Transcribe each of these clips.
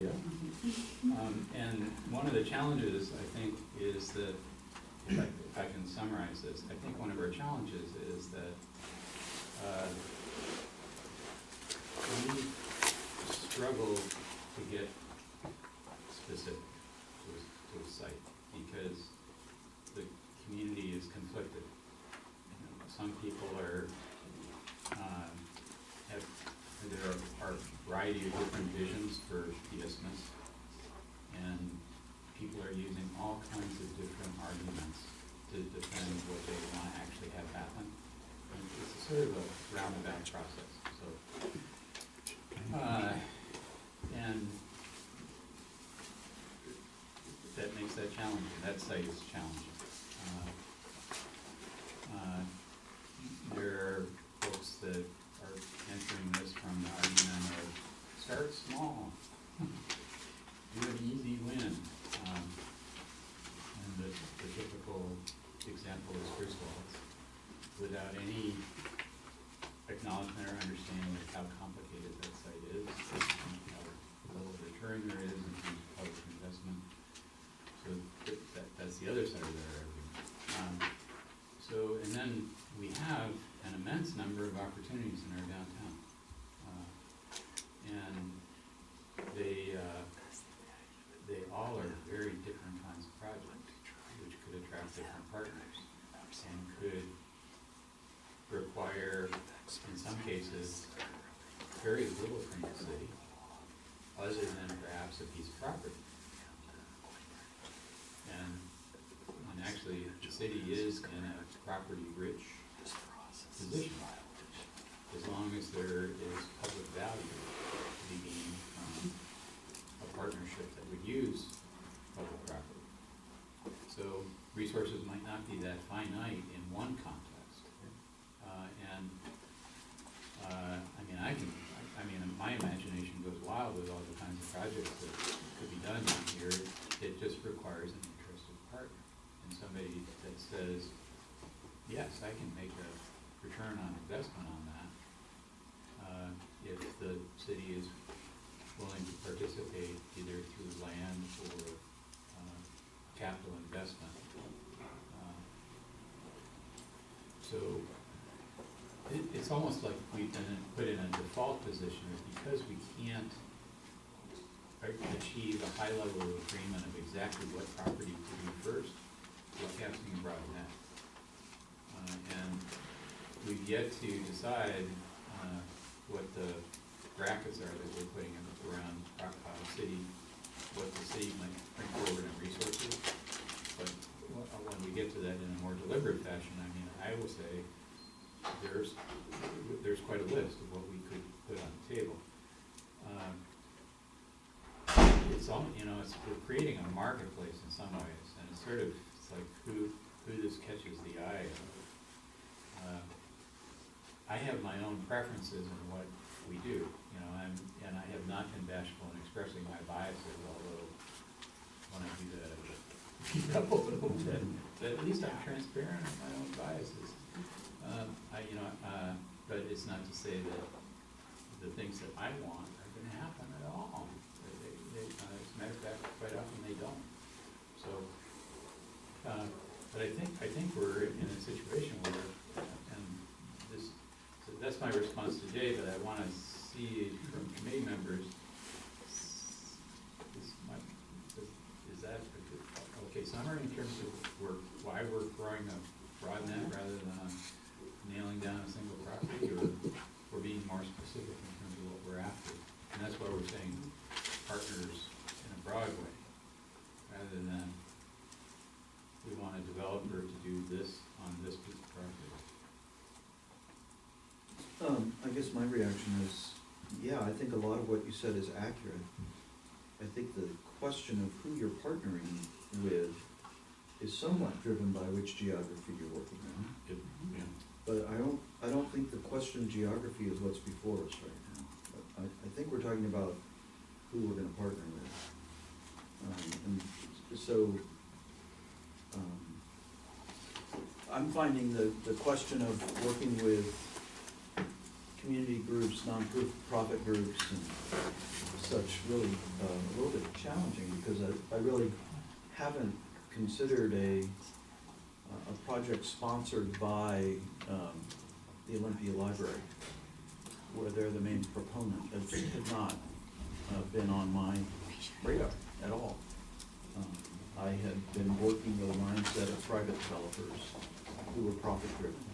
Yeah. And one of the challenges, I think, is that, if I can summarize this, I think one of our challenges is that we struggle to get specific to a site because the community is conflicted. You know, some people there are a variety of different visions for the isthmus, and people are using all kinds of different arguments to defend what they want to actually have happen. And it's sort of a roundabout process. So, and that makes that challenging. That site is challenging. There are folks that are answering this from the argument of start small, do an easy win. And the typical example is Griswold's, without any acknowledgement or understanding of how complicated that site is, how little return there is in terms of public investment. So that's the other side of their argument. And then we have an immense number of opportunities in our downtown. And they all are very different kinds of projects, which could attract different partners and could require, in some cases, very little from the city, other than perhaps a piece of property. And actually, the city is in a property-rich position, as long as there is public value to be gained from a partnership that would use public property. So resources might not be that finite in one context. My imagination goes wild with all the kinds of projects that could be done here. It just requires an interested partner and somebody that says, yes, I can make a return on investment on that. If the city is willing to participate either through land or capital investment. So it's almost like we've been put in a default position because we can't achieve a high level of agreement of exactly what property to do first. What casting and broad net. And we've yet to decide what the brackets are that we're putting around city, what the city might bring forward in resources. But when we get to that in a more deliberate fashion, I will say there's quite a list of what we could put on the table. It's all, we're creating a marketplace in some ways, and it's like who this catches the eye of. I have my own preferences in what we do, and I have not been bashful in expressing my biases, although when I do that, I get beat up a little bit. But at least I'm transparent in my own biases. But it's not to say that the things that I want are going to happen at all. As a matter of fact, quite often they don't. So, but I think we're in a situation where, and that's my response today. But I want to see from committee members, is that a good, okay? Summary in terms of why we're throwing a broad net rather than nailing down a single property, or we're being more specific in terms of what we're after. And that's why we're saying partners in a broad way, rather than we want a developer to do this on this piece of property. I guess my reaction is, yeah, I think a lot of what you said is accurate. I think the question of who you're partnering with is somewhat driven by which geography you're working on. Yeah. But I don't think the question of geography is what's before us right now. But I think we're talking about who we're going to partner with. And so I'm finding the question of working with community groups, non-profit groups, and such really a little bit challenging, because I really haven't considered a project sponsored by the Olympia Library, where they're the main proponent. It had not been on my radar at all. I had been working with a mindset of private developers who were profit-driven.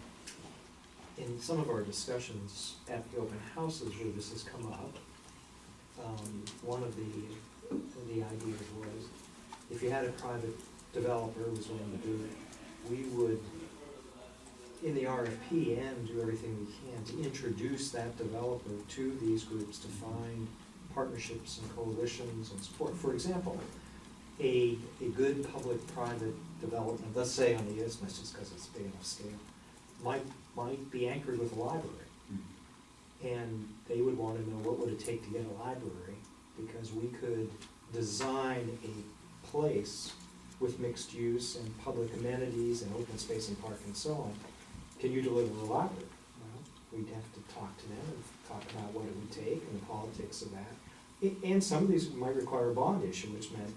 In some of our discussions at the open houses where this has come up, one of the ideas was, if you had a private developer who was willing to do it, we would, in the RFP, and do everything we can to introduce that developer to these groups to find partnerships and coalitions and support. For example, a good public-private development, let's say on the isthmus, just because it's big enough scale, might be anchored with a library. And they would want to know, what would it take to get a library? Because we could design a place with mixed use and public amenities and open space and park and so on. Can you deliver a library? Well, we'd have to talk to them and talk about what it would take and the politics of that. And some of these might require a bond issue, which meant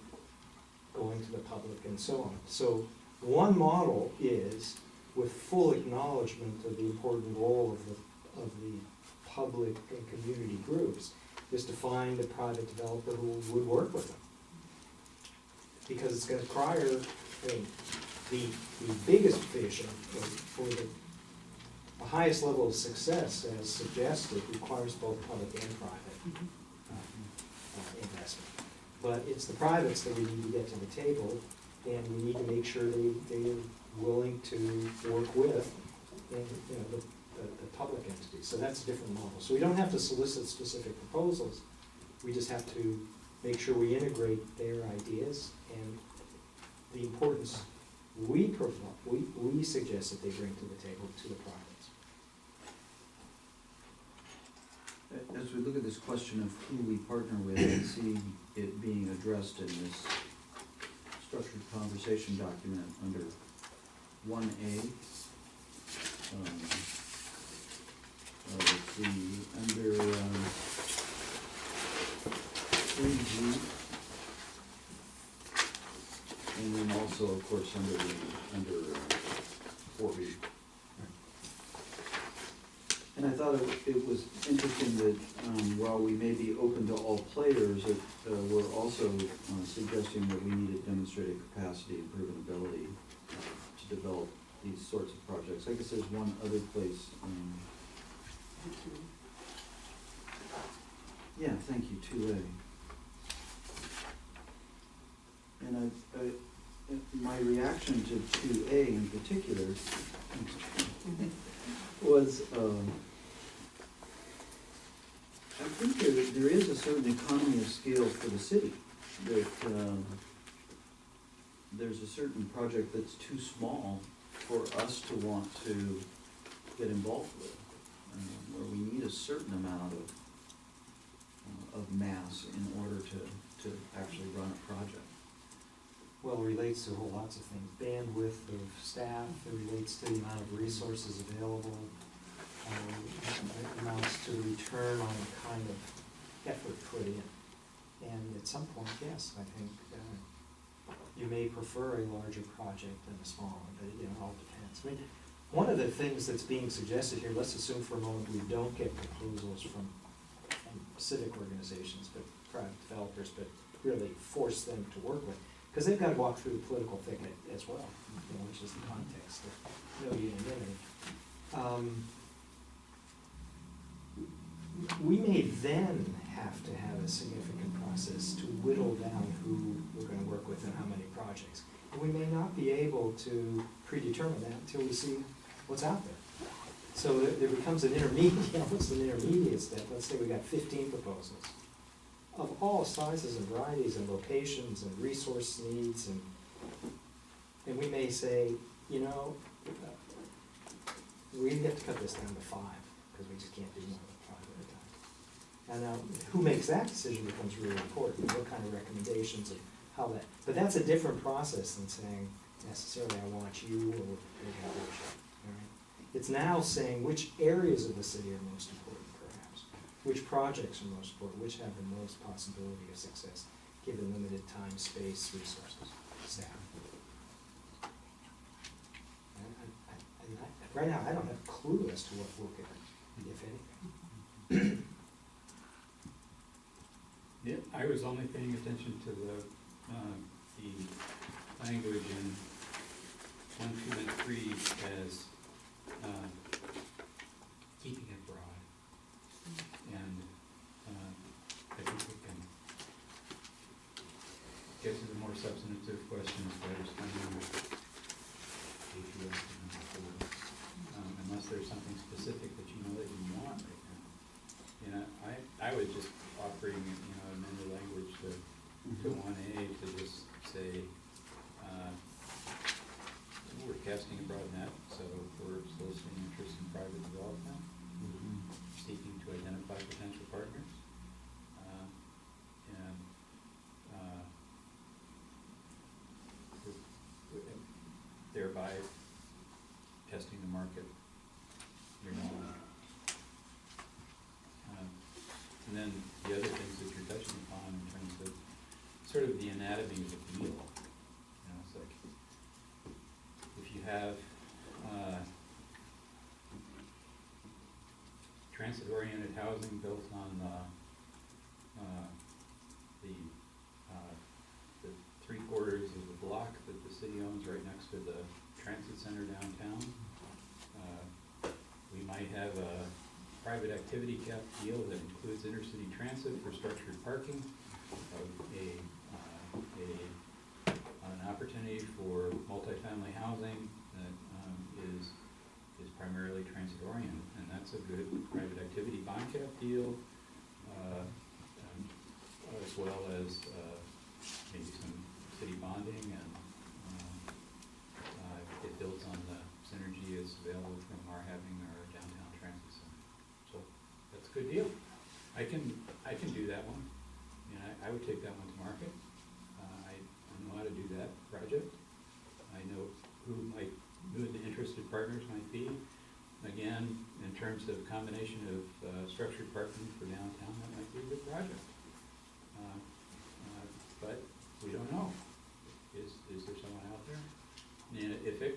going to the public and so on. So one model is, with full acknowledgement of the important role of the public and community groups, is to find a private developer who would work with them. Because it's going to require, I mean, the biggest vision for the highest level of success, as suggested, requires both public and private investment. But it's the privates that we need to get to the table, and we need to make sure they're willing to work with, and, the public entities. So that's a different model. So we don't have to solicit specific proposals. We just have to make sure we integrate their ideas and the importance we suggest that they bring to the table to the privates. As we look at this question of who we partner with, I see it being addressed in this structured conversation document under 1A. Let's see, under 3G, and then also, of course, under 4B. And I thought it was interesting that while we may be open to all players, we're also suggesting that we need to demonstrate a capacity and proven ability to develop these sorts of projects. I guess there's one other place. Yeah, thank you, 2A. And my reaction to 2A in particular was, I think there is a certain economy of scale for the city, that there's a certain project that's too small for us to want to get involved with, where we need a certain amount of mass in order to actually run a project. Well, it relates to lots of things. Bandwidth of staff, it relates to the amount of resources available, it amounts to return on the kind of effort put in. And at some point, yes, I think you may prefer a larger project than a small one, but it all depends. I mean, one of the things that's being suggested here, let's assume for a moment we don't get proposals from civic organizations, but private developers, but really force them to work with, because they've got to walk through the political thicket as well, which is the context of no unanimity. We may then have to have a significant process to whittle down who we're going to work with and how many projects. And we may not be able to predetermine that until we see what's out there. So there becomes an intermediate, what's an intermediate step? Let's say we got 15 proposals of all sizes and varieties and locations and resource needs, and we may say, we have to cut this down to 5 because we just can't do more than 5 at a time. And now, who makes that decision becomes really important. What kind of recommendations and how that? But that's a different process than saying necessarily I want you or organization. All right? It's now saying which areas of the city are most important. which projects are most important, which have the most possibility of success, given limited time, space, resources, staff. Right now, I don't have a clue as to what we'll get, if anything. Yeah, I was only paying attention to the language in 1, 2, and 3 as keeping it broad. And I think we can get to the more substantive questions by responding to APS and number 4. Unless there's something specific that you know that you want right now. You know, I would just offering, you know, amended language to 1A to just say, we're casting a broad net, so we're soliciting interest in private development, seeking to identify potential partners, and thereby testing the market. You're not. And then the other things that you're touching upon in terms of sort of the anatomy of the deal. You know, it's like if you have transit-oriented housing built on the 3/4 of the block that the city owns right next to the transit center downtown, we might have a private activity cap deal that includes intercity transit for structured parking, an opportunity for multifamily housing that is primarily transit oriented, and that's a good private activity bond cap deal, as well as maybe some city bonding, and it builds on the synergy that's available from our having our downtown transit center. So that's a good deal. I can do that one. You know, I would take that one to market. I know how to do that project. I know who the interested partners might be. Again, in terms of combination of structured parking for downtown, that might be a good project. But we don't know. Is there someone out there? And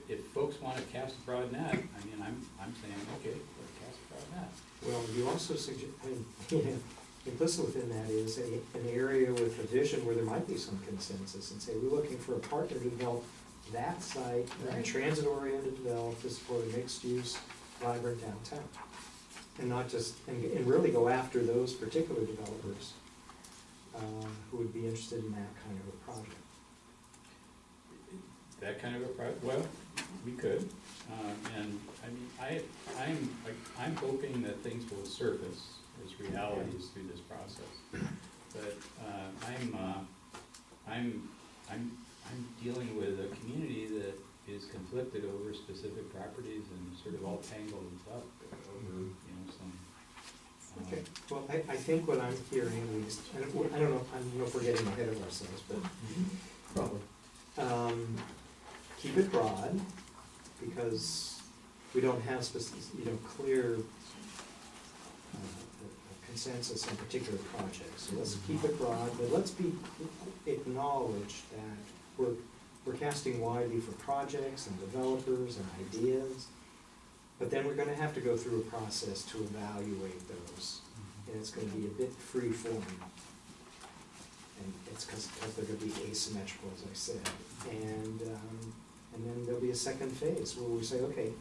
if folks want to cast a broad net, I mean, I'm saying, okay, let's cast a broad net. Well, you also suggest, I mean, implicit within that is an area with a vision where there might be some consensus, and say, we're looking for a partner to develop that site, Right. transit-oriented develop to support a mixed-use, vibrant downtown. And not just, and really go after those particular developers who would be interested in that kind of a project. That kind of a project, well, we could, and I mean, I'm hoping that things will surface as realities through this process. But I'm dealing with a community that is conflicted over specific properties and sort of all tangled up over, you know, some. Okay, well, I think what I'm hearing at least, I don't know, I don't know if we're getting ahead of ourselves, but Probably. keep it broad, because we don't have clear consensus on particular projects. So let's keep it broad, but let's acknowledge that we're casting widely for projects and developers and ideas, but then we're gonna have to go through a process to evaluate those, and it's gonna be a bit free form. And it's because they're gonna be asymmetrical, as I said, and then there'll be a second phase where we say, okay,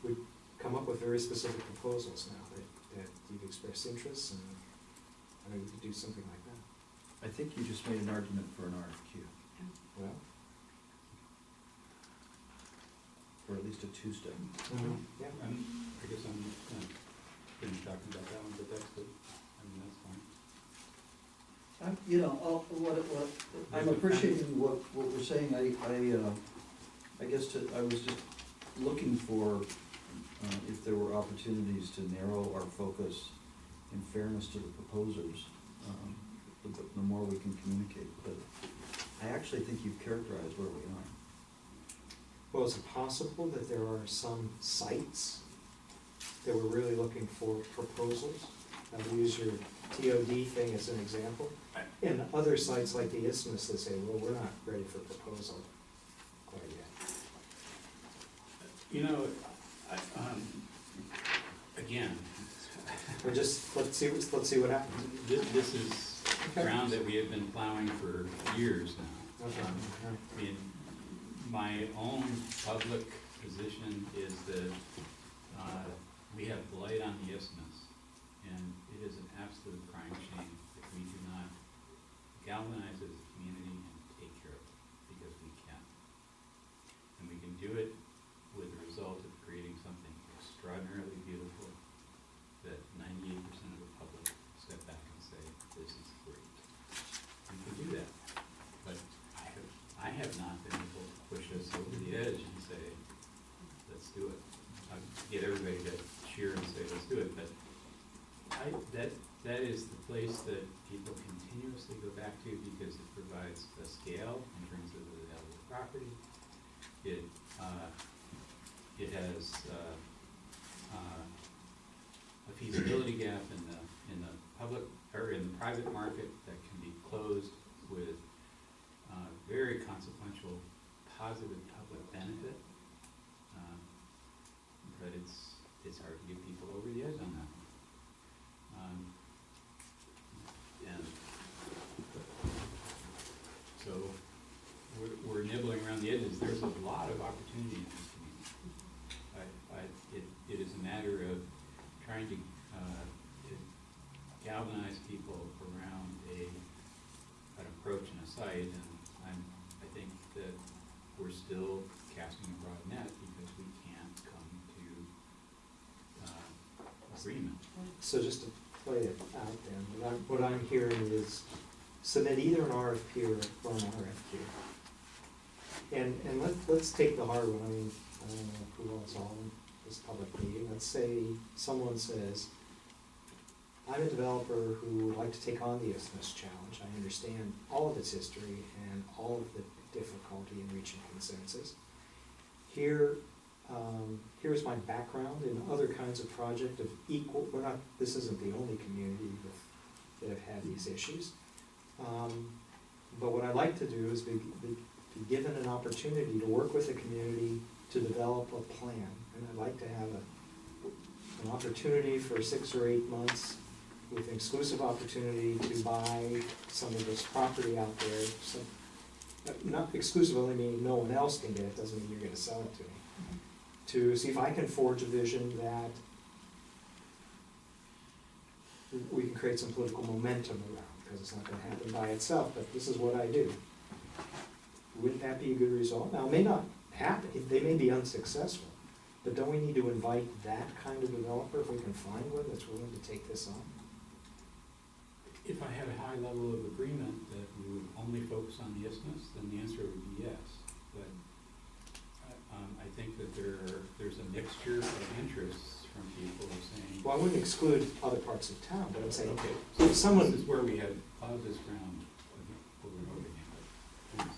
we come up with very specific proposals now that you've expressed interest, and I mean, we could do something like that. I think you just made an argument for an RFQ, Well. or at least a two-step. Yeah. I guess I'm finished talking about that one, but that's good. I mean, that's fine. You know, I'm appreciating what we're saying. I guess I was just looking for if there were opportunities to narrow our focus in fairness to the proposers, the more we can communicate. But I actually think you've characterized where we are. Well, is it possible that there are some sites that we're really looking for proposals? I'll use your TOD thing as an example. And other sites like the Isthmus, they say, well, we're not ready for proposal quite yet. You know, again, Or just, let's see what happens. this is ground that we have been plowing for years now. Okay. I mean, my own public position is that we have blight on the Isthmus, and it is an absolute crying shame if we do not galvanize as a community and take care of it, because we can. And we can do it with the result of creating something extraordinarily beautiful that 98% of the public step back and say, this is great. We can do that, but I have not been able to push us over the edge and say, let's do it. Get everybody to cheer and say, let's do it, but that is the place that people continuously go back to because it provides a scale in terms of the available property. It has a feasibility gap in the public or in the private market that can be closed with very consequential positive public benefit. But it's hard to get people over the edge on that one. And so we're nibbling around the edges. There's a lot of opportunity in this community. It is a matter of trying to galvanize people around an approach and a site, and I think that we're still casting a broad net because we can't come to agreement. So just to play it out then, what I'm hearing is submit either an RFP or an RFQ. And let's take the hard one. I mean, I don't know who else all in this public meeting. Let's say someone says, I'm a developer who would like to take on the Isthmus challenge. I understand all of its history and all of the difficulty in reaching consensus. Here's my background in other kinds of project of equal, this isn't the only community that have had these issues. But what I'd like to do is be given an opportunity to work with the community to develop a plan. And I'd like to have an opportunity for 6 or 8 months with an exclusive opportunity to buy some of this property out there. So, not exclusively meaning no one else can get it, doesn't mean you're gonna sell it to me. To see if I can forge a vision that we can create some political momentum around, because it's not gonna happen by itself, but this is what I do. Wouldn't that be a good result? Now, it may not happen, they may be unsuccessful, but don't we need to invite that kind of developer if we can find one that's willing to take this on? If I had a high level of agreement that we would only focus on the Isthmus, then the answer would be yes. But I think that there's a mixture of interests from people saying. Well, I wouldn't exclude other parts of town, but I'm saying, Okay, if someone, this is where we have plowed this ground over and over again.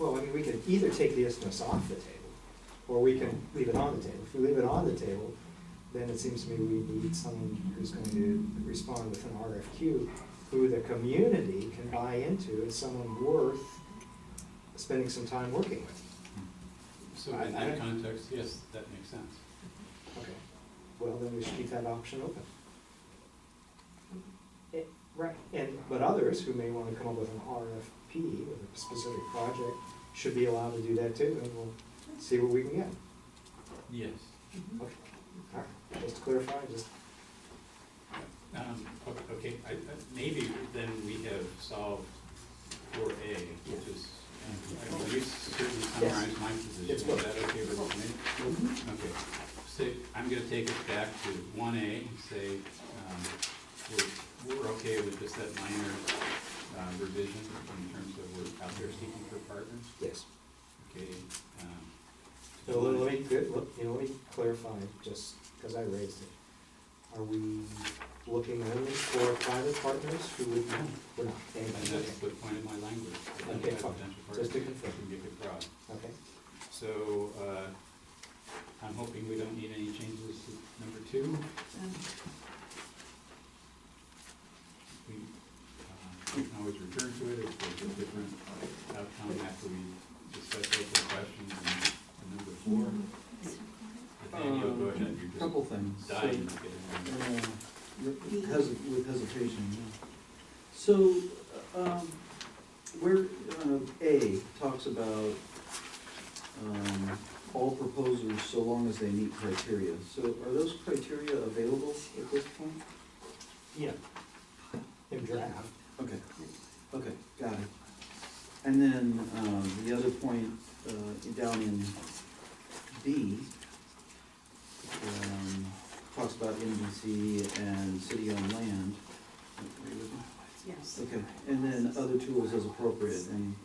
well, I mean, we could either take the Isthmus off the table, or we can leave it on the table. If we leave it on the table, then it seems to me we need someone who's going to respond with an RFQ who the community can buy into as someone worth spending some time working with. So in that context, yes, that makes sense. Okay, well, then we should keep that option open. Right, but others who may want to come up with an RFP with a specific project should be allowed to do that too, and we'll see what we can get. Yes. Okay, all right, just to clarify, just. Okay, maybe then we have solved 4A, which is, you certainly summarized my position. It's Is good. that okay with me? Okay, so I'm gonna take us back to 1A and say, we're okay with just that minor revision in terms of we're out there seeking for partners. Yes. Okay. So let me clarify, just because I raised it. Are we looking only for private partners who would, no, we're not. And that's the point of my language. Okay, fine. Just to confirm. Can make it broad. Okay. So, I'm hoping we don't need any changes to number 2. couple things. So, dying to get in there. with hesitation, yeah. So, where, A talks about, all proposers so long as they meet criteria. So are those criteria available at this point? Yeah. In draft. Okay, okay, got it. And then, the other point, down in B, talks about NBC and city-owned land. Are you with me? Yes. Okay, and then other tools as appropriate, and,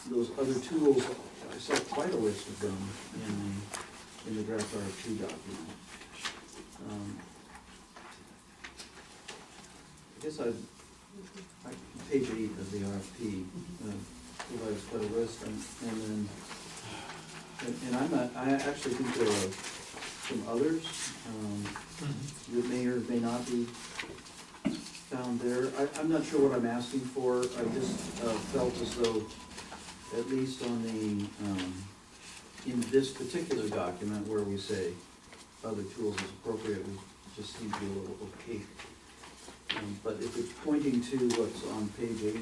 those other tools, I saw quite a list of them in the draft RFP document. I guess page 8 of the RFP, provides quite a list, and then, and I actually think there are some others, that may or may not be found there. I'm not sure what I'm asking for, I just, felt as though, at least on the, in this particular document where we say other tools as appropriate, we just seem to be a little opaque. But if it's pointing to what's on page 8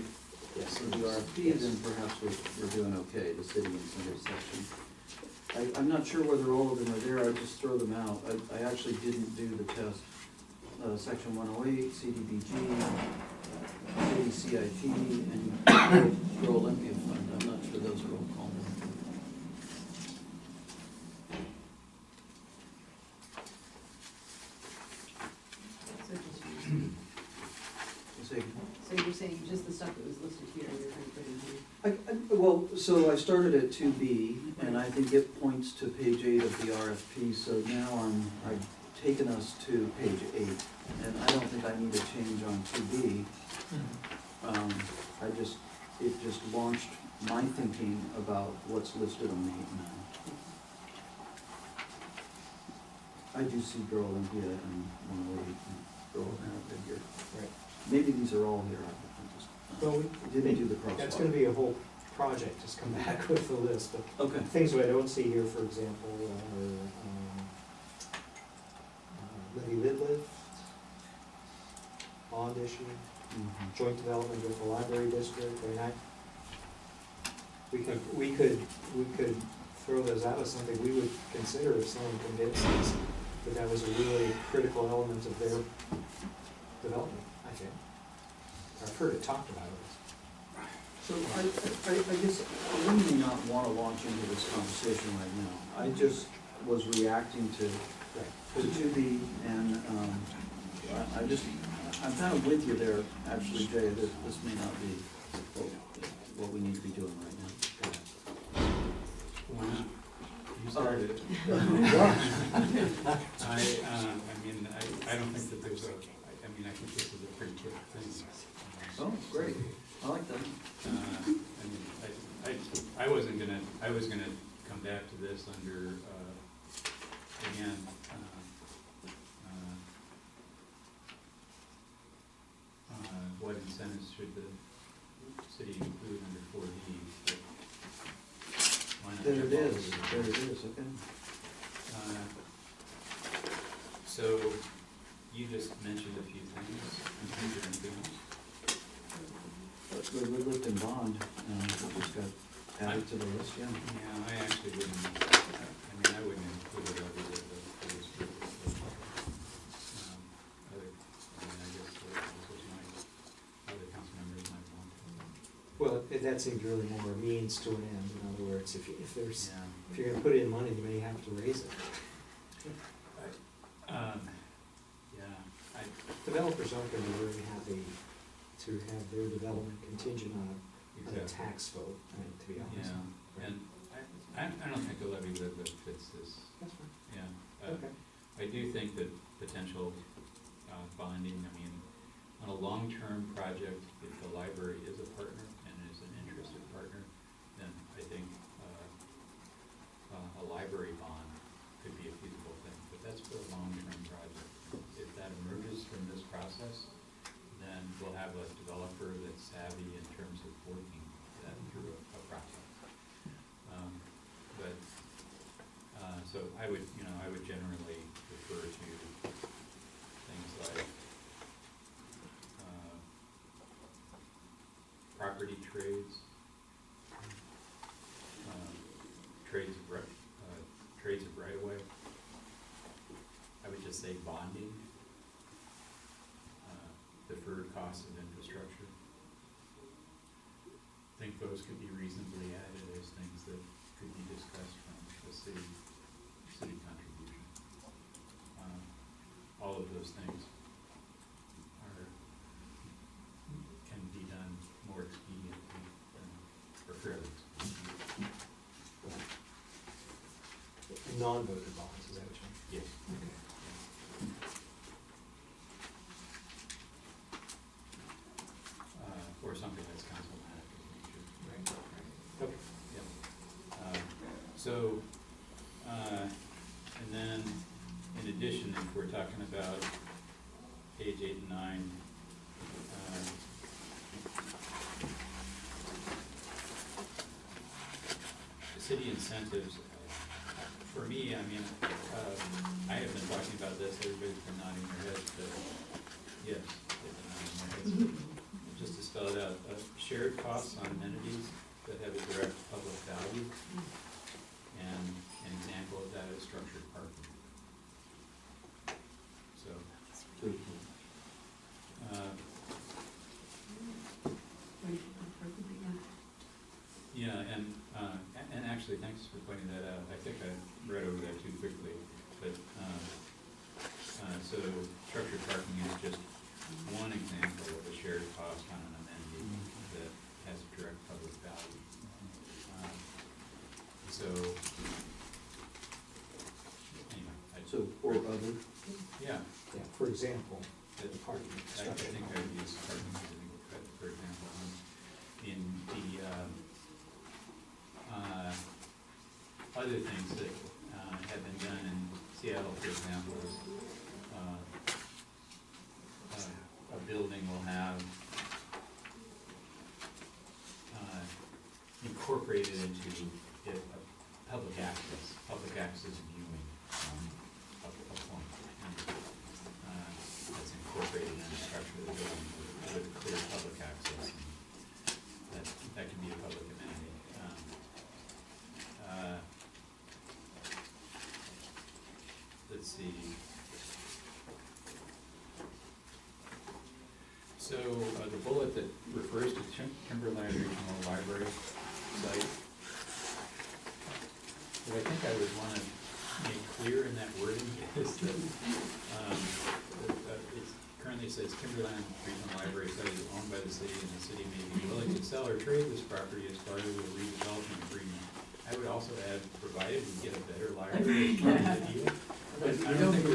Yes. of the RFP, then perhaps we're doing okay, the city incentive section. I'm not sure whether all of them are there, I just throw them out. I actually didn't do the test. Section 108, CDBG, city CIP, and Grow Olympia Fund, I'm not sure those are all called. So just use- Say- so you're saying just the stuff that was listed here, you're going to put in here? Well, so I started at 2B, and I think it points to page 8 of the RFP, so now I've taken us to page 8, and I don't think I need a change on 2B. It just launched my thinking about what's listed on the 8 now. I do see Grow Olympia and 108 and Grow Olympia here. Right. Maybe these are all here, I just Well, didn't do the crosswalk. that's gonna be a whole project, just come back with the list, but Okay. things that I don't see here, for example, are, levy lid lift, bond issue, Mhm. joint development with the library district, I mean, we could throw those out as something we would consider if someone convinced us that that was a really critical element of their development, I think. I've heard it talked about it. So I guess I really may not want to launch into this conversation right now. I just was reacting to Right. 2B, and I'm kind of with you there, actually, Jay, that this may not be what we need to be doing right now. You started. I don't think that there's I think this is a pretty quick thing. Oh, great, I like that. I was gonna come back to this under, again, what incentives should the city include under 4D? but why not There it jump all is, over there it? it is, okay. So, you just mentioned a few things, is there anything else? The Lid Lift and Bond, just got added to the list, yeah. Yeah, I actually wouldn't, I wouldn't include it over the those groups. I guess this was other council members might want to. Well, that seems really more a means to an end, in other words, if Yeah. you're gonna put in money, you may have to raise it. Developers aren't gonna be very happy to have their development contingent on a Exactly. tax vote, I mean, to be honest. Yeah, and I don't think a levy lid lift fits this, That's fine, yeah. okay. I do think that potential bonding, on a long-term project, if the library is a partner and is an interested partner, then I think a library bond could be a feasible thing, but that's for a long-term project. If that emerges from this process, then we'll have a developer that's savvy in terms of working that through a process. So I would, I would generally refer to things like, property trades, trades of right of way. I would just say bonding, deferred costs of infrastructure. I think those could be reasonably added as things that could be discussed from the city contribution. All of those things can be done more expediently or fairly expediently. Non-voted bonds, is that what you mean? Yes. Or something that's councilmatic in nature. Right. Okay. Yeah. And then, in addition, if we're talking about page 8 and 9, the city incentives, for me, I have been talking about this, everybody's been nodding their heads, but yes, they've been nodding their heads. Just to spell it out, shared costs on amenities that have a direct public value, and an example of that is structured parking. So, yeah, and actually, thanks for pointing that out. I think I read over that too quickly, but, so structured parking is just one example of a shared cost on an amenity that has a direct public value. Anyway, Or other, yeah, Yeah, for example, that the parking I structure. think I would use parking as for example. In the, other things that, have been done in Seattle, for example, is, a building will have, incorporated into it, public access viewing, of one. That's incorporated in the structure of the building with clear public access. And that can be a public amenity. Let's see. So, the bullet that refers to Timberland Regional Library site, what I think I would want to make clear in that wording is that, it currently says Timberland Regional Library site is owned by the city, and the city may be willing to sell or trade this property as part of a redevelopment agreement. I would also add, provided we get a better library as part of the deal. But I don't think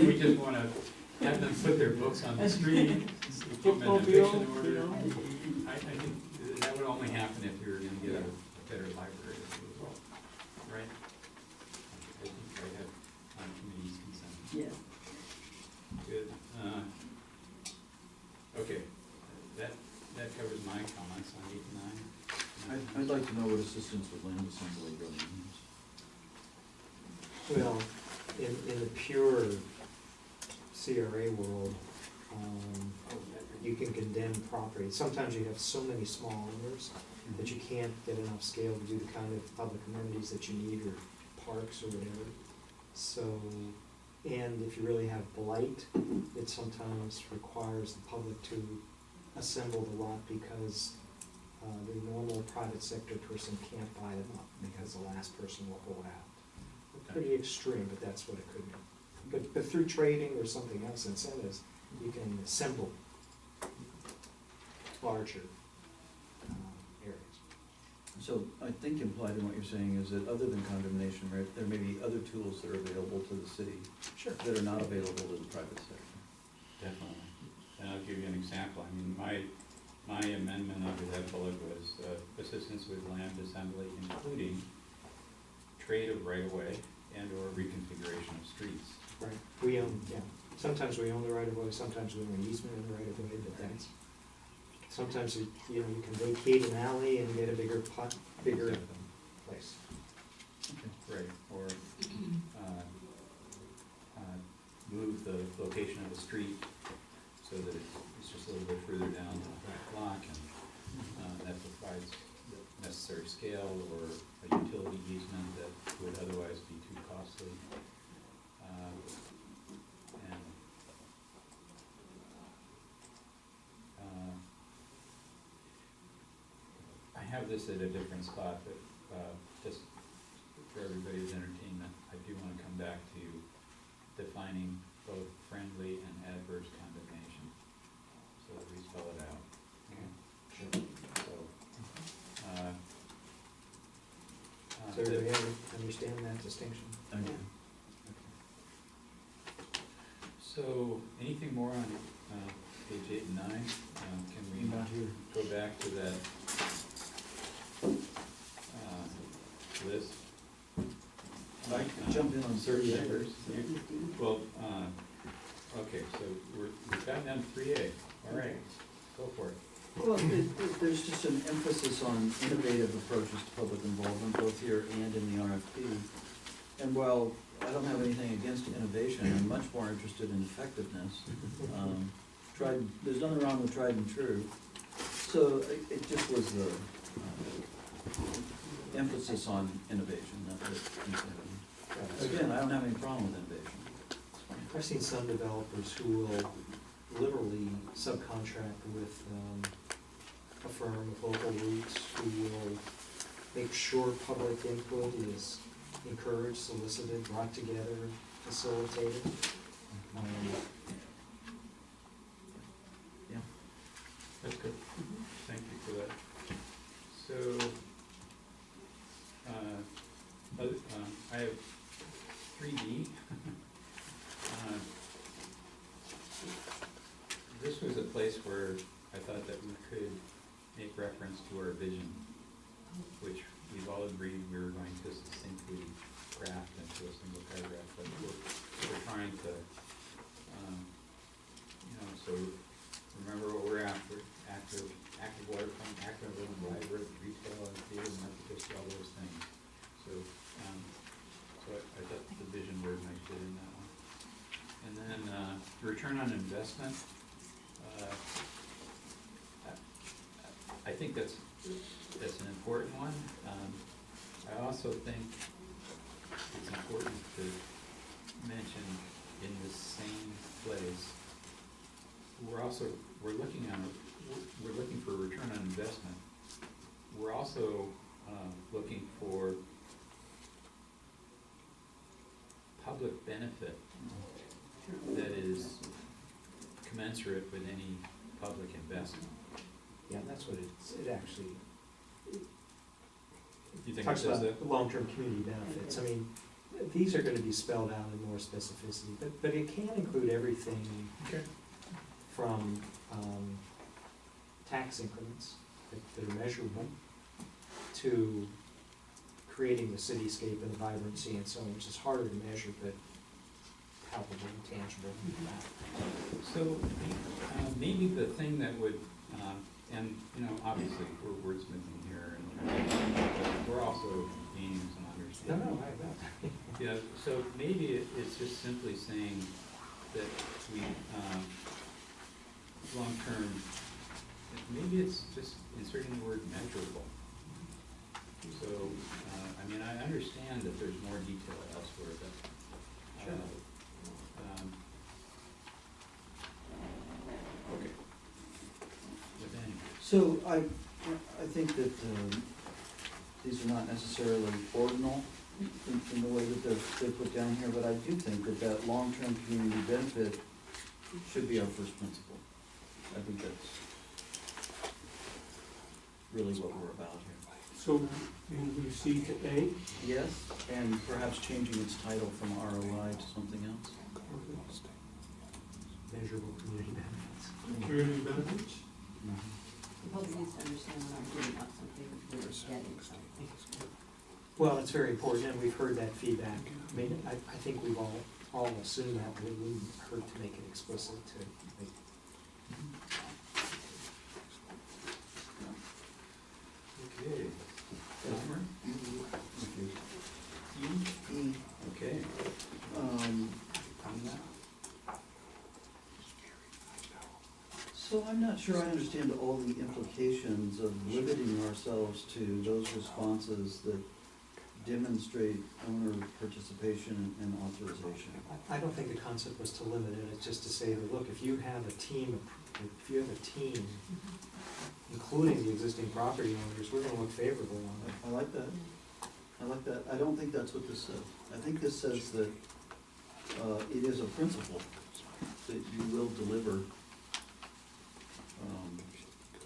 we just want to have them put their books on the street, keep them in eviction order. I think that would only happen if you're going to get a better library as a result, right? I think I have on committee's consent. Yes. Good. Okay, that covers my comments on 8 and 9. I'd like to know what assistance with land assembly really means. Well, in the pure CRA world, you can condemn property. Sometimes you have so many small owners that you can't get enough scale to do the kind of public amenities that you need, or parks or whatever. So, and if you really have blight, it sometimes requires the public to assemble the lot because the normal private sector person can't buy them up because the last person will hold out. Pretty extreme, but that's what it could be. But through trading or something else, incentives, you can assemble larger areas. So I think implied in what you're saying is that other than condemnation, right, there may be other tools that are available to the city Sure. that are not available to the private sector. Definitely. And I'll give you an example. I mean, my amendment under that bullet was assistance with land assembly, including trade of right-of-way and or reconfiguration of streets. Right. We own, yeah. Sometimes we own the right of way, sometimes we own an easement in the right of way, but that's, sometimes you can vacate an alley and get a bigger place. Right, or, move the location of the street so that it's just a little bit further down the block, and, that provides the necessary scale, or a utility easement that would otherwise be too costly. And, I have this at a different spot, but, just for everybody's entertainment, I do wanna come back to defining both friendly and adverse condemnation, so that we spell it out. Sure. So, So everybody understand that distinction? Thank you. So, anything more on, page 8 and 9? Can we Not here. go back to that, list? I can jump in on Certain 3A. members. Well, okay, so we've gotten down to 3A, all right, go for it. Well, there's just an emphasis on innovative approaches to public involvement, both here and in the RFP. And while I don't have anything against innovation, I'm much more interested in effectiveness. There's nothing wrong with tried and true. So it just was the emphasis on innovation, that was, again, I don't have any problem with innovation. It's fine. I've seen some developers who will literally subcontract with a firm with local roots who will make sure public input is encouraged, solicited, brought together, facilitated. Yeah. That's good, thank you for that. So, I have 3D. This was a place where I thought that we could make reference to our vision, which we've all agreed we were going to succinctly craft into a single paragraph, but we're trying to, so remember what we're after: active waterfront, active urban library, retail and theater, market district, all those things. So, I thought the vision word might fit in that one. And then, return on investment. I think that's an important one. I also think it's important to mention in the same place, we're looking for return on investment. We're also looking for public benefit that is commensurate with any public investment. Yeah, that's what it actually You think it talks says about, that? the long-term community benefits. I mean, these are gonna be spelled out in more specificity, but it can include everything Okay. from tax increments that are measurable to creating the cityscape and the vibrancy and so on, which is harder to measure, but palpable and tangible. So, maybe the thing that would, and, obviously, we're wordsmithing here, but we're also gaining some No, understanding. no, Yeah, so maybe it's just simply saying that we, long-term, maybe it's just inserting the word measurable. So, I understand that there's more detail elsewhere, but, Sure. Okay. But anyway. So I think that these are not necessarily ordinal in the way that they're put down here, but I do think that long-term community benefit should be our first principle. I think that's really what we're about here. So, we C to A? Yes, and perhaps changing its title from ROI to something else. Measurable community benefits. Community benefits? The public needs to understand when I'm giving up something, we're getting something. Well, it's very important, and we've heard that feedback. I mean, I think we've all assumed that, but it wouldn't hurt to make it explicit too. Okay. Elmer? So I'm not sure I understand all the implications of limiting ourselves to those responses that demonstrate owner participation and authorization. I don't think the concept was to limit it, it's just to say that, look, if you have a team, including the existing property owners, we're gonna look favorably on it. I like that. I like that. I don't think that's what this says. I think this says that it is a principle that you will deliver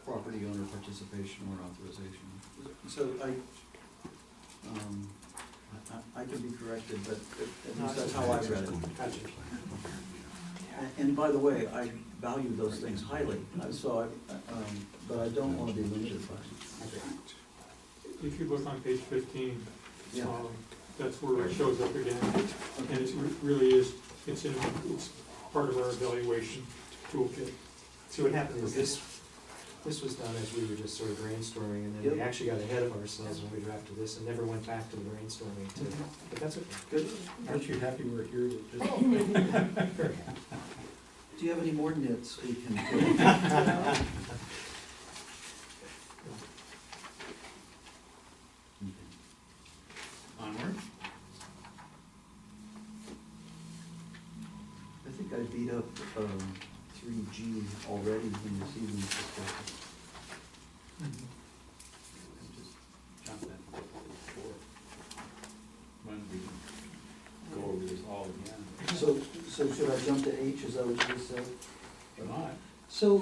property owner participation or authorization. So I can be corrected, but at least that's how I read it. Gotcha. And by the way, I value those things highly, but I don't want to be limited by it. If you look on page 15, Yeah. that's where it shows up again. And it really is, it's part of our evaluation toolkit. See, what happened is this was done as we were just sort of brainstorming, and then we Yep. actually got ahead of ourselves when we drafted this and never went back to the brainstorming to, but that's okay. Good. Aren't you happy we're here to just? Do you have any more nits we can? Onward? I think I beat up 3G already in this evening's discussion. Just jump that forward. When we can go over this all again. So should I jump to H, is that what you just said? If not, So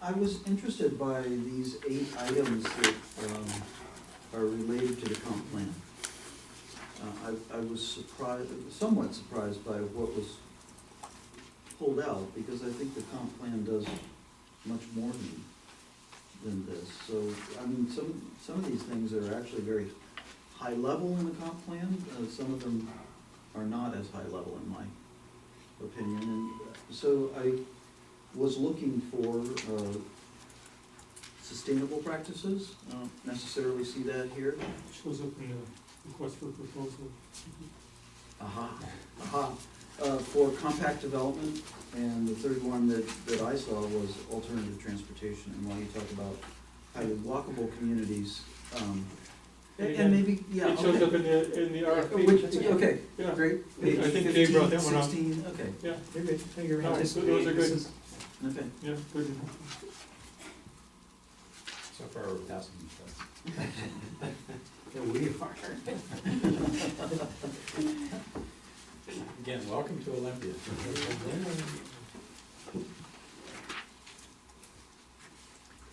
I was interested by these 8 items that are related to the comp plan. I was surprised, somewhat surprised by what was pulled out, because I think the comp plan does much more than this. So, I mean, some of these things are actually very high level in the comp plan, some of them are not as high level in my opinion. And so I was looking for sustainable practices. I don't necessarily see that here. Shows up in the request for proposal. For compact development, and the third one that I saw was alternative transportation. And while you talk about highly walkable communities, and maybe, yeah, It shows okay. up in the RFP. Okay, Yeah. great. I think Dave brought that one up. 16, okay, Yeah, you're good. No, you're No, anticipating. those are good. This is- okay. Yeah, good. so far we're passing the test. Yeah, we are. Again, welcome to Olympia.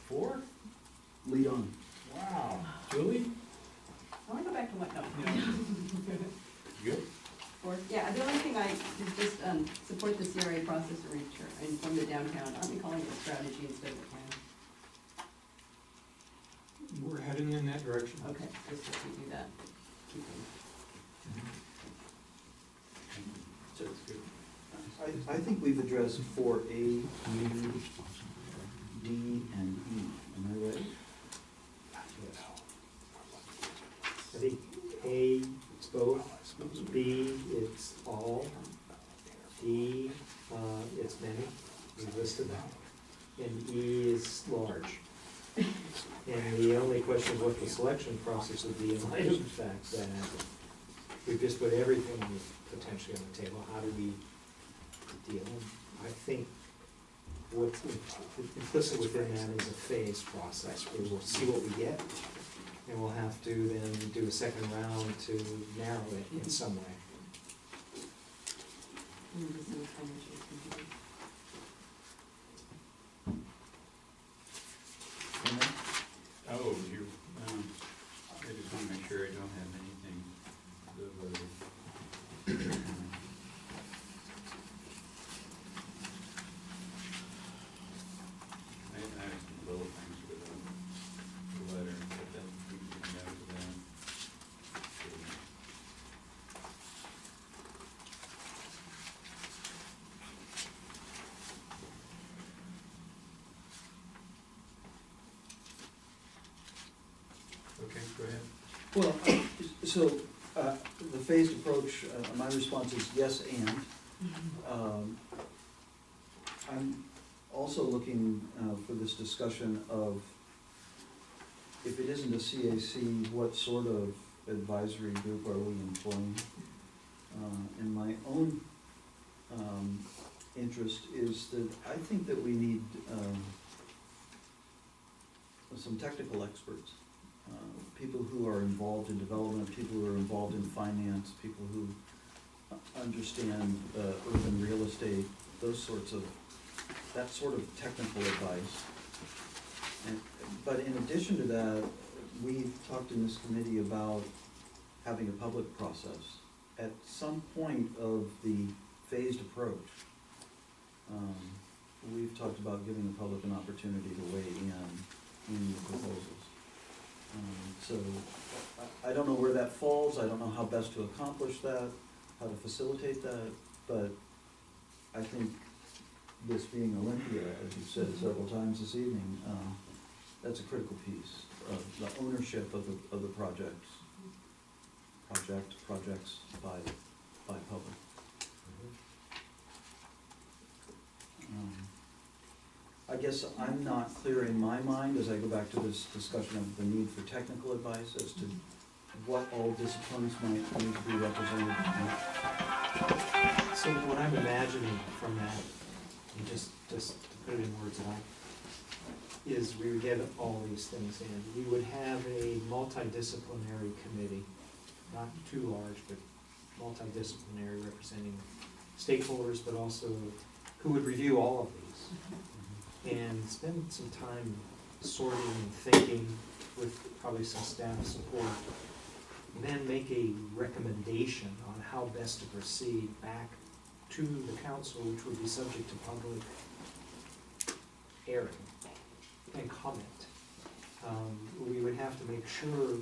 4? Lead on. Wow. Julie? I wanna go back to what, no. Good. Or, yeah, the only thing I is just, support the CRA process and from the downtown, aren't we calling it a strategy instead of a plan? We're heading in that direction. Okay, just if we do that, keep them. So I think we've addressed 4A, U, D, and E. Am I right? I think A, it's both, B, it's all, D, it's many, we listed that, and E is large. And the only question is what the selection process would be in light of the fact that we've just put everything potentially on the table, how do we deal? I think what's implicit within that is a phased process, where we'll see what we get, and we'll have to then do a second round to narrow it in some way. Oh, you, I just wanna make sure I don't have anything that was. I have some little things for the letter, but then we can come down to that. Okay, go ahead. Well, so, the phased approach, my response is yes, and. I'm also looking for this discussion of, if it isn't a CAC, what sort of advisory group are we employing? And my own interest is that I think that we need some technical experts, people who are involved in development, people who are involved in finance, people who understand urban real estate, that sort of technical advice. But in addition to that, we've talked in this committee about having a public process. At some point of the phased approach, we've talked about giving the public an opportunity to weigh in the proposals. So I don't know where that falls, I don't know how best to accomplish that, how to facilitate that, but I think this being Olympia, as you've said several times this evening, that's a critical piece of the ownership of the projects by public. I guess I'm not clear in my mind, as I go back to this discussion of the need for technical advice, as to what all disciplines might need to be represented. So what I'm imagining from that, and just to put it in words that is we would get all these things in. We would have a multidisciplinary committee, not too large, but multidisciplinary, representing stakeholders, but also who would review all of these and spend some time sorting and thinking with probably some staff support, and then make a recommendation on how best to proceed back to the council, which would be subject to public airing and comment. We would have to make sure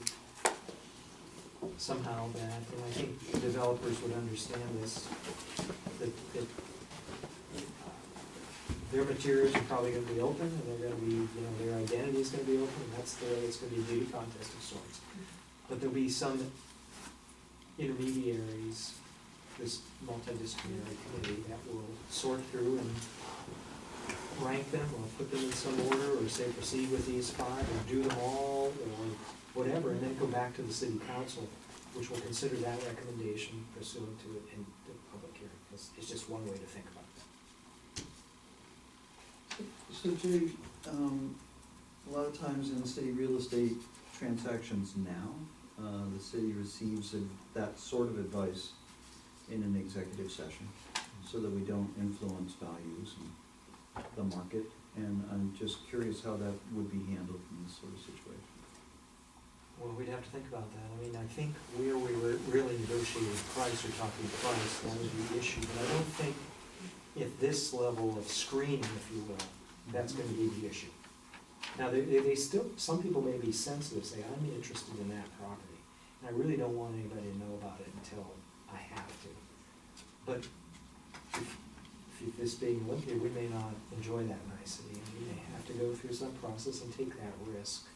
somehow that, and I think developers would understand this, that their materials are probably gonna be open, and they're gonna be, their identity is gonna be open, and that's the way it's gonna be a beauty contest of sorts. But there'll be some intermediaries, this multidisciplinary committee, that will sort through and rank them, or put them in some order, or say proceed with these 5, or do them all, or whatever, and then go back to the city council, which will consider that recommendation pursuant to it in the public hearing. It's just one way to think about it. So Jay, a lot of times in city real estate transactions now, the city receives that sort of advice in an executive session, so that we don't influence values and the market, and I'm just curious how that would be handled in this sort of situation. Well, we'd have to think about that. I mean, I think where we were really negotiating price, or talking price, that would be the issue, but I don't think at this level of screening, if you will, that's gonna be the issue. Now, they still, some people may be sensitive, say, I'm interested in that property, and I really don't want anybody to know about it until I have to. But if this being Olympia, we may not enjoy that nicety, and we may have to go through some process and take that risk.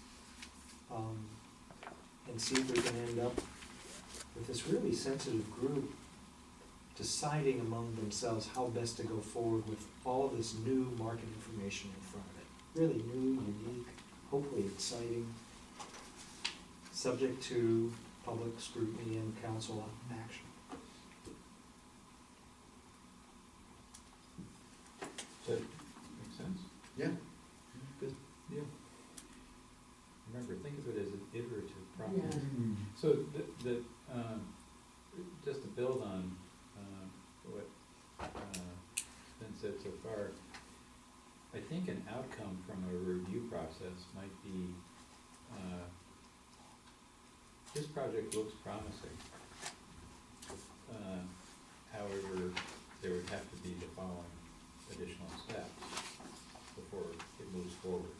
And see if we can end up with this really sensitive group deciding among themselves how best to go forward with all of this new market information in front of it. Really new, unique, hopefully exciting, subject to public scrutiny and council action. Does that make sense? Yeah, good. Yeah. Remember, think of it as an iterative process. Yeah. So just to build on what been said so far, I think an outcome from a review process might be, this project looks promising. However, there would have to be the following additional steps before it moves forward.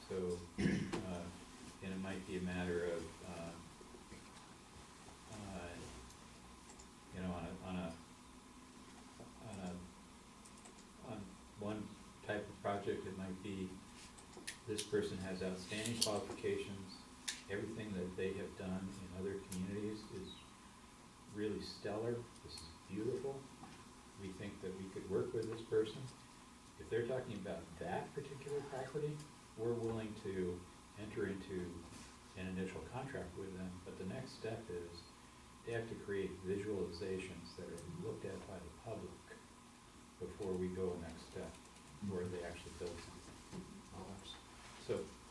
So, and it might be a matter of, on one type of project, it might be, this person has outstanding qualifications, everything that they have done in other communities is really stellar, this is beautiful, we think that we could work with this person. if they're talking about that particular property, we're willing to enter into an initial contract with them, but the next step is they have to create visualizations that are looked at by the public before we go a next step, where they actually build something.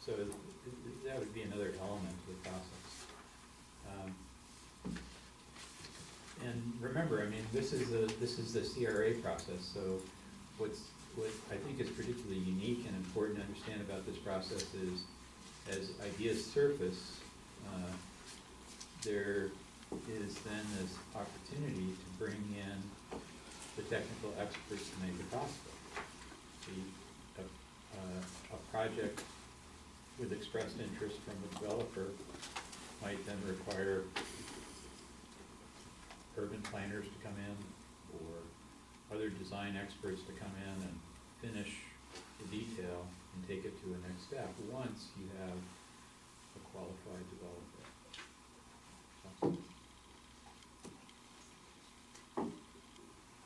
So that would be another element to the process. And remember, I mean, this is the CRA process, so what I think is particularly unique and important to understand about this process is, as ideas surface, there is then this opportunity to bring in the technical experts to make it possible. A project with expressed interest from the developer might then require urban planners to come in, or other design experts to come in and finish the detail and take it to a next step, once you have a qualified developer. So,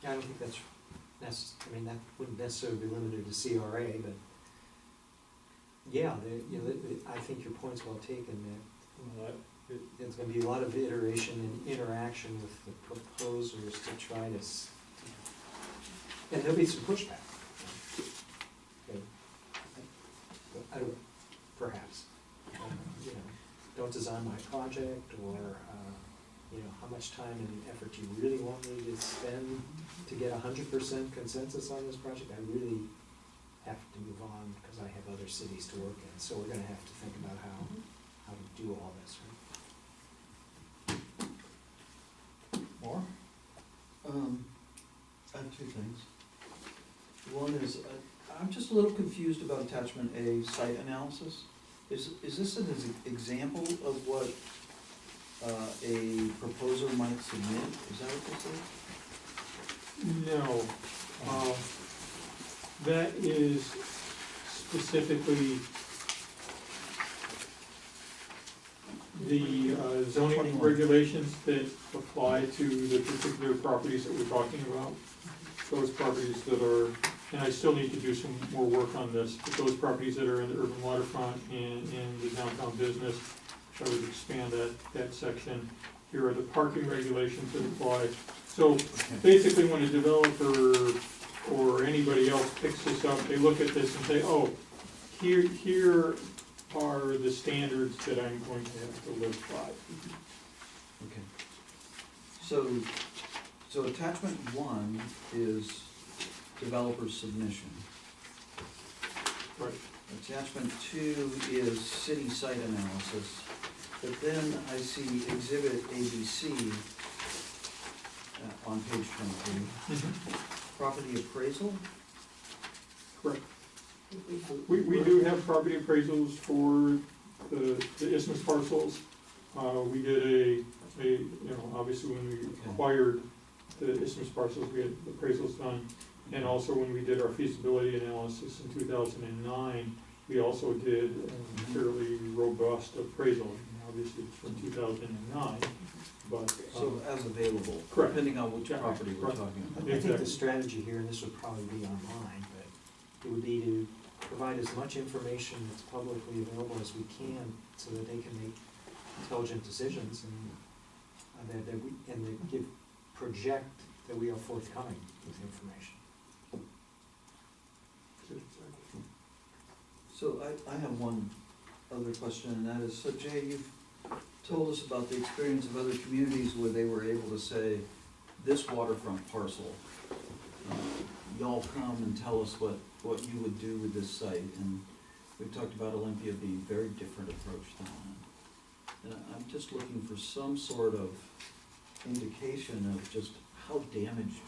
I don't think that's I mean, that wouldn't necessarily be limited to CRA, but yeah, I think your point's well taken, that well, there's gonna be a lot of iteration and interaction with the proposers to try to, and there'll be some pushback. Okay. I don't, perhaps, you know, don't design my project, or, you know, how much time and effort do you really want me to spend to get 100% consensus on this project? I really have to move on because I have other cities to work in, so we're gonna have to think about how to do all this, right? more? I have two things. One is, I'm just a little confused about attachment A, site analysis. Is this an example of what a proposer might submit? Is that what this is? No, that is specifically the zoning 21. regulations that apply to the particular properties that we're talking about. Those properties that are, and I still need to do some more work on this, but those properties that are in the urban waterfront and in the downtown business, which I would expand that section. Here are the parking regulations that apply. So basically, when a developer or anybody else picks this up, they look at this and say, oh, here are the standards that I'm going to have to live by. Okay. So attachment 1 is developer's submission. Right. Attachment 2 is city site analysis, but then I see exhibit ABC on page 23. Property appraisal? Correct. We do have property appraisals for the isthmus parcels. We did obviously when we acquired the isthmus parcels, we had appraisals done. And also when we did our feasibility analysis in 2009, we also did a fairly robust appraisal. Obviously it's from 2009, but. So as available, Correct. depending on which Yeah, property we're right. talking about. I think the Exactly. strategy here, and this would probably be online, but it would be to provide as much information that's publicly available as we can, so that they can make intelligent decisions, and that project that we are forthcoming with information. So I have one other question, and that is, so Jay, you've told us about the experience of other communities where they were able to say, this waterfront parcel, y'all come and tell us what you would do with this site, and we've talked about Olympia being a very different approach than that. And I'm just looking for some sort of indication of just how damaged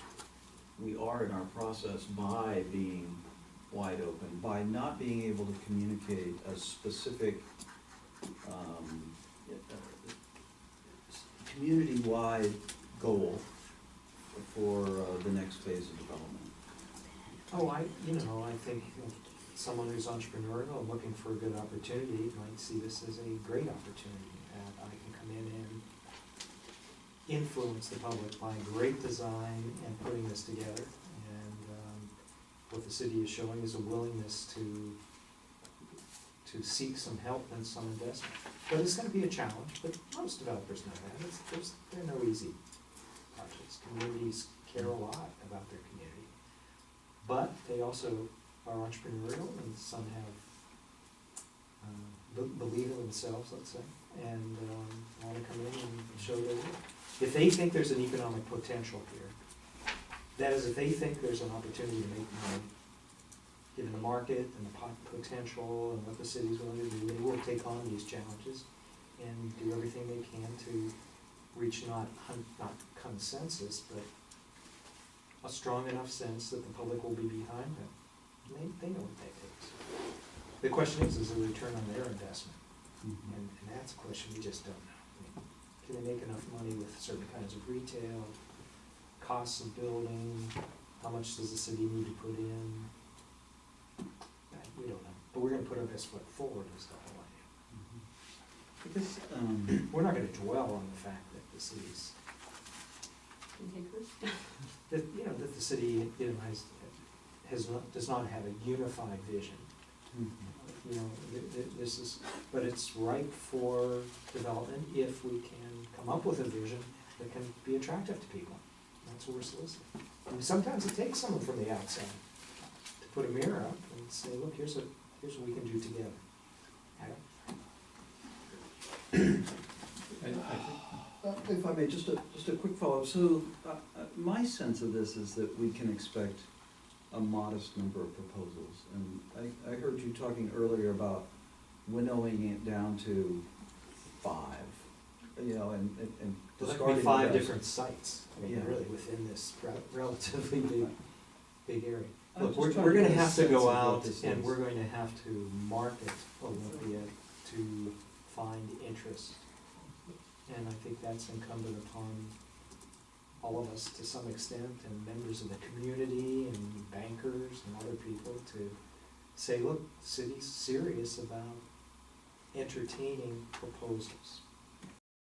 we are in our process by being wide open, by not being able to communicate a specific community-wide goal for the next phase of development. Oh, I think someone who's entrepreneurial and looking for a good opportunity might see this as a great opportunity, that I can come in and influence the public by great design and putting this together, what the city is showing is a willingness to seek some help and some investment. But it's gonna be a challenge, but most developers know that, they're no easy projects. Communities care a lot about their community. But they also are entrepreneurial, and some have, believe in themselves, let's say, and wanna come in and show their work. If they think there's an economic potential here, that is, if they think there's an opportunity to make money, given the market and the potential and what the city's willing to do, they will take on these challenges and do everything they can to reach not consensus, but a strong enough sense that the public will be behind them. They know what that takes. The question is the return on their investment? And that's a question we just don't know. I mean, can they make enough money with certain kinds of retail, costs of building, how much does the city need to put in? We don't know, but we're gonna put our best foot forward is the whole idea. I guess, We're not gonna dwell on the fact that the city's, that, you know, that the city, you know, does not have a unified vision. You know, this is, but it's ripe for development if we can come up with a vision that can be attractive to people. That's what we're soliciting. I mean, sometimes it takes someone from the outside to put a mirror up and say, look, here's what we can do together. If I may, just a quick follow-up. So, my sense of this is that we can expect a modest number of proposals. And I heard you talking earlier about winnowing it down to 5, you know, and There's discarding be the 5 rest. different sites, I mean, Yeah. really, within this relatively big area. I'm Look, just we're trying to gonna get a have to sense go of what out this and is. we're going to have to market Olympia to find interest. And I think that's incumbent upon all of us to some extent, and members of the community and bankers and other people to say, look, the city's serious about entertaining proposals.